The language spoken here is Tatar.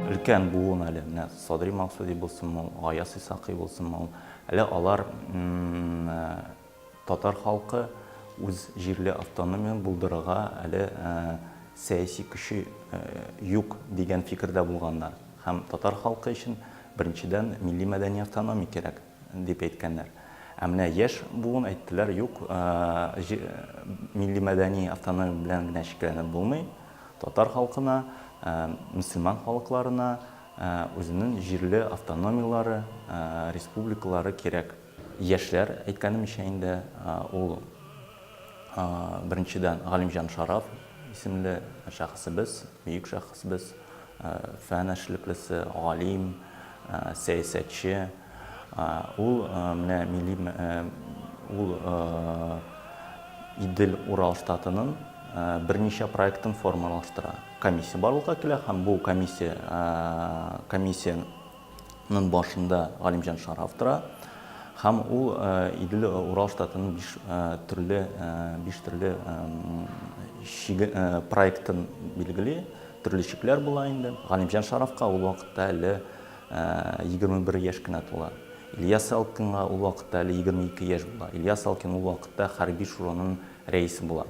үлкен буын әле, Садри Максуди булсын, Гаяз Исақи булсын, әле алар татар халкы үз җирле автономиян булдырырга әле сәяси көче юк дигән фикердә булганнар. Һәм татар халкы өчен беренчедән милли мәдәни автономия кирәк дип әйткәннәр. Ә менә яшь буын әйттеләр, юк, милли мәдәни автономия белән генә шикләнеп булмый. Татар халкына, мөселман халыкларына үзенең җирле автономиялары, республикалары кирәк. Яшьләр әйткәнемчә инде ул беренчедән Галимҗан Шараф исемле шәхесебез, бөек шәхесебез, фән эшлеклесе, галим, сәясәтче. Ул менә милли Идел Урал штатының берничә проектын формалаштыра. Комиссия барлыкка килә һәм бу комиссияның башында Галимҗан Шараф тора. Һәм ул Идел Урал штатының 5 төрле проектын билгели, төрле чикләр була инде. Галимҗан Шарафка ул вакытта әле 21 яшь кенә тула. Ильяс Салкинга ул вакытта әле 22 яшь була. Ильяс Салкин ул вакытта хәрби шураның рәисе була.